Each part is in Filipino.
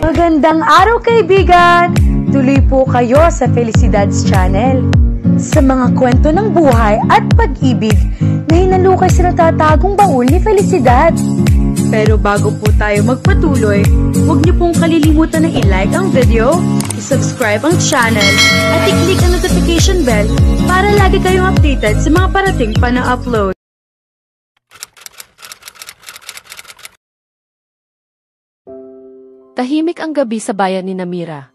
Magandang araw kaibigan! Tuloy po kayo sa Felicidad's Channel. Sa mga kwento ng buhay at pag-ibig na hinalukay sa natatagong baul ni Felicidad. Pero bago po tayo magpatuloy, huwag niyo pong kalilimutan na i-like ang video, i-subscribe ang channel, at i-click ang notification bell para lagi kayong updated sa mga parating pa na upload. Tahimik ang gabi sa bayan ni Namira.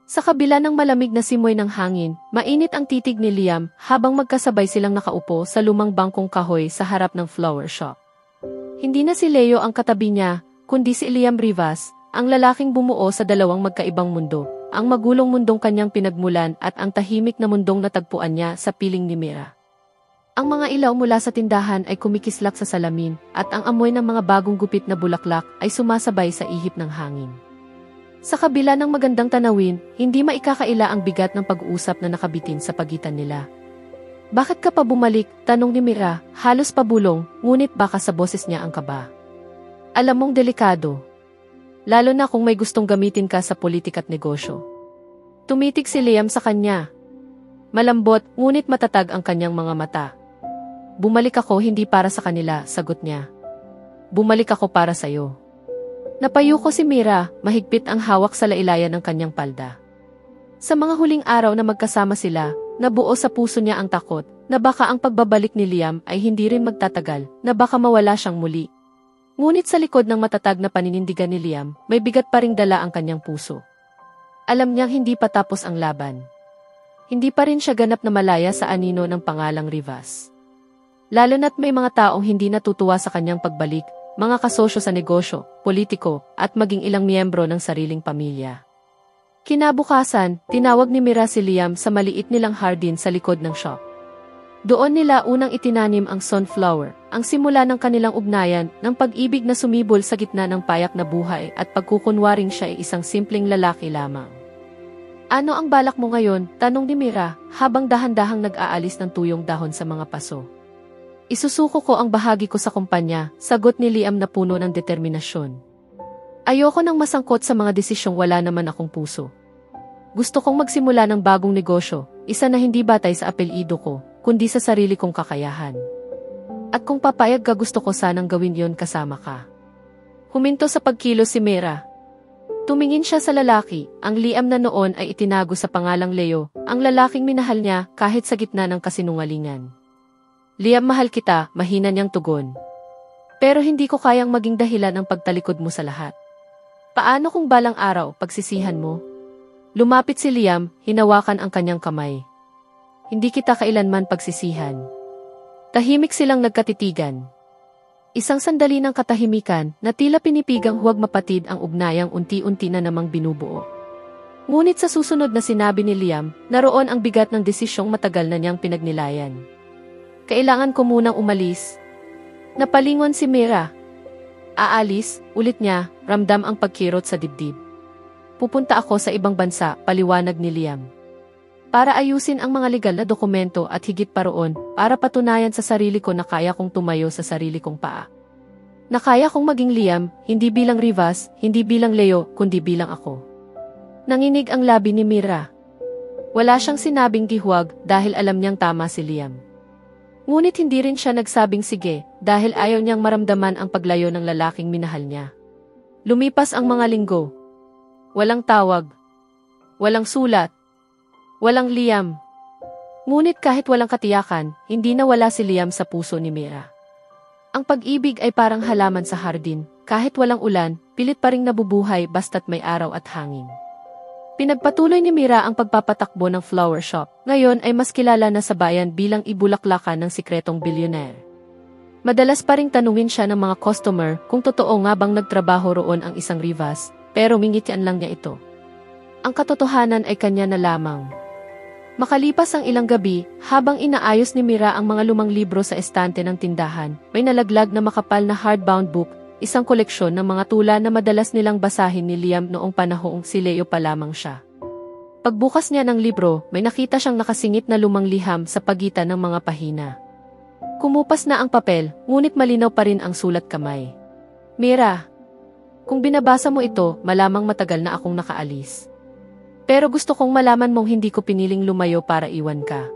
Sa kabila ng malamig na simoy ng hangin, mainit ang titig ni Liam habang magkasabay silang nakaupo sa lumang bangkong kahoy sa harap ng flower shop. Hindi na si Leo ang katabi niya, kundi si Liam Rivas, ang lalaking bumuo sa dalawang magkaibang mundo, ang magulong mundong kanyang pinagmulan at ang tahimik na mundong natagpuan niya sa piling ni Mira. Ang mga ilaw mula sa tindahan ay kumikislap sa salamin, at ang amoy ng mga bagong gupit na bulaklak ay sumasabay sa ihip ng hangin. Sa kabila ng magandang tanawin, hindi maikakaila ang bigat ng pag-uusap na nakabitin sa pagitan nila. "Bakit ka pa bumalik?" tanong ni Mira, halos pabulong, ngunit baka sa boses niya ang kaba. "Alam mong delikado. Lalo na kung may gustong gamitin ka sa politik at negosyo." Tumitig si Liam sa kanya. Malambot, ngunit matatag ang kanyang mga mata. "Bumalik ako hindi para sa kanila," sagot niya. "Bumalik ako para sa'yo." Napayuko si Mira, mahigpit ang hawak sa lailayan ng kanyang palda. Sa mga huling araw na magkasama sila, nabuo sa puso niya ang takot, na baka ang pagbabalik ni Liam ay hindi rin magtatagal, na baka mawala siyang muli. Ngunit sa likod ng matatag na paninindigan ni Liam, may bigat pa ring dala ang kanyang puso. Alam niyang hindi pa tapos ang laban. Hindi pa rin siya ganap na malaya sa anino ng pangalang Rivas. Lalo na't may mga taong hindi natutuwa sa kanyang pagbalik, mga kasosyo sa negosyo, politiko, at maging ilang miyembro ng sariling pamilya. Kinabukasan, tinawag ni Mira si Liam sa maliit nilang hardin sa likod ng shop. Doon nila unang itinanim ang sunflower, ang simula ng kanilang ugnayan ng pag-ibig na sumibol sa gitna ng payak na buhay at pagkukunwaring siya ay isang simpleng lalaki lamang. "Ano ang balak mo ngayon?" tanong ni Mira, habang dahan-dahang nag-aalis ng tuyong dahon sa mga paso. "Isusuko ko ang bahagi ko sa kumpanya," sagot ni Liam na puno ng determinasyon. "Ayoko nang masangkot sa mga desisyong wala naman akong puso. Gusto kong magsimula ng bagong negosyo, isa na hindi batay sa apelyido ko, kundi sa sarili kong kakayahan. At kung papayag ka, gusto ko sanang gawin yon kasama ka." Huminto sa pagkilos si Mira. Tumingin siya sa lalaki, ang Liam na noon ay itinago sa pangalang Leo, ang lalaking minahal niya kahit sa gitna ng kasinungalingan. "Liam, mahal kita," mahina niyang tugon. "Pero hindi ko kayang maging dahilan ng pagtalikod mo sa lahat." "Paano kung balang araw pagsisihan mo?" Lumapit si Liam, hinawakan ang kanyang kamay. "Hindi kita kailanman pagsisihan." Tahimik silang nagkatitigan. Isang sandali ng katahimikan na tila pinipigang huwag mapatid ang ugnayang unti-unti na namang binubuo. Ngunit sa susunod na sinabi ni Liam, naroon ang bigat ng desisyong matagal na niyang pinagnilayan. "Kailangan ko munang umalis." Napalingon si Mira. "Aalis?" ulit niya, ramdam ang pagkirot sa dibdib. "Pupunta ako sa ibang bansa," paliwanag ni Liam. "Para ayusin ang mga legal na dokumento at higit pa roon, para patunayan sa sarili ko na kaya kong tumayo sa sarili kong paa. Na kaya kong maging Liam, hindi bilang Rivas, hindi bilang Leo, kundi bilang ako." Nanginig ang labi ni Mira. Wala siyang sinabing gihuwag dahil alam niyang tama si Liam. Ngunit hindi rin siya nagsabing sige dahil ayaw niyang maramdaman ang paglayo ng lalaking minahal niya. Lumipas ang mga linggo. Walang tawag. Walang sulat. Walang Liam. Ngunit kahit walang katiyakan, hindi nawala si Liam sa puso ni Mira. Ang pag-ibig ay parang halaman sa hardin, kahit walang ulan, pilit pa ring nabubuhay basta't may araw at hangin. Pinagpatuloy ni Mira ang pagpapatakbo ng flower shop. Ngayon ay mas kilala na sa bayan bilang ibulaklakan ng sikretong bilyonere. Madalas pa ring tanungin siya ng mga customer kung totoo nga bang nagtrabaho roon ang isang Rivas, pero mingitian lang niya ito. Ang katotohanan ay kanya na lamang. Makalipas ang ilang gabi, habang inaayos ni Mira ang mga lumang libro sa estante ng tindahan, may nalaglag na makapal na hardbound book, isang koleksyon ng mga tula na madalas nilang basahin ni Liam noong panahong si Leo pa lamang siya. Pagbukas niya ng libro, may nakita siyang nakasingit na lumang liham sa pagitan ng mga pahina. Kumupas na ang papel, ngunit malinaw pa rin ang sulat kamay. Mira, kung binabasa mo ito, malamang matagal na akong nakaalis. Pero gusto kong malaman mong hindi ko piniling lumayo para iwan ka.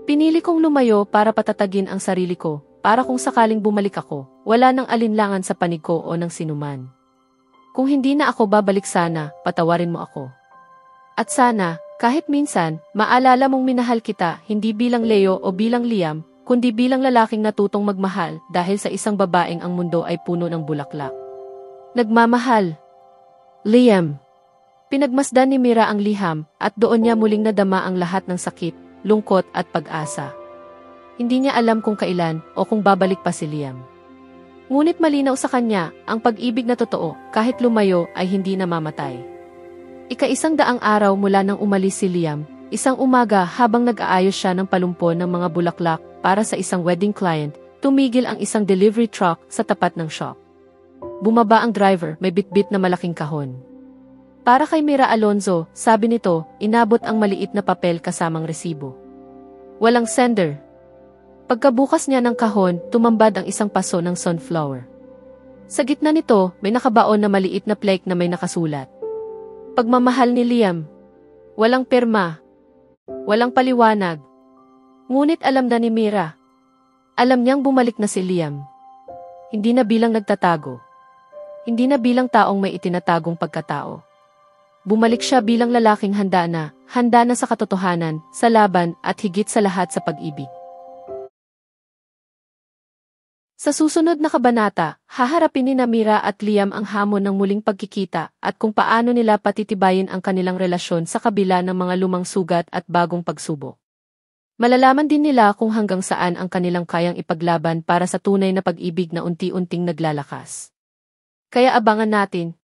Pinili kong lumayo para patatagin ang sarili ko, para kung sakaling bumalik ako, wala nang alinlangan sa panig ko o ng sinuman. Kung hindi na ako babalik sana, patawarin mo ako. At sana, kahit minsan, maalala mong minahal kita hindi bilang Leo o bilang Liam, kundi bilang lalaking natutong magmahal dahil sa isang babaeng ang mundo ay puno ng bulaklak. Nagmamahal. Liam. Pinagmasdan ni Mira ang liham at doon niya muling nadama ang lahat ng sakit, lungkot at pag-asa. Hindi niya alam kung kailan o kung babalik pa si Liam. Ngunit malinaw sa kanya, ang pag-ibig na totoo kahit lumayo ay hindi namamatay. Ika-100 araw mula nang umalis si Liam, isang umaga habang nag-aayos siya ng palumpon ng mga bulaklak para sa isang wedding client, tumigil ang isang delivery truck sa tapat ng shop. Bumaba ang driver, may bitbit na malaking kahon. Para kay Mira Alonzo, sabi nito, inabot ang maliit na papel kasamang resibo. Walang sender. Pagkabukas niya ng kahon, tumambad ang isang paso ng sunflower. Sa gitna nito, may nakabaon na maliit na plaque na may nakasulat. Pagmamahal ni Liam. Walang pirma. Walang paliwanag. Ngunit alam na ni Mira. Alam niyang bumalik na si Liam. Hindi na bilang nagtatago. Hindi na bilang taong may itinatagong pagkatao. Bumalik siya bilang lalaking handa na sa katotohanan, sa laban at higit sa lahat sa pag-ibig. Sa susunod na kabanata, haharapin ni Mira at Liam ang hamon ng muling pagkikita at kung paano nila patitibayin ang kanilang relasyon sa kabila ng mga lumang sugat at bagong pagsubok. Malalaman din nila kung hanggang saan ang kanilang kayang ipaglaban para sa tunay na pag-ibig na unti-unting naglalakas. Kaya abangan natin,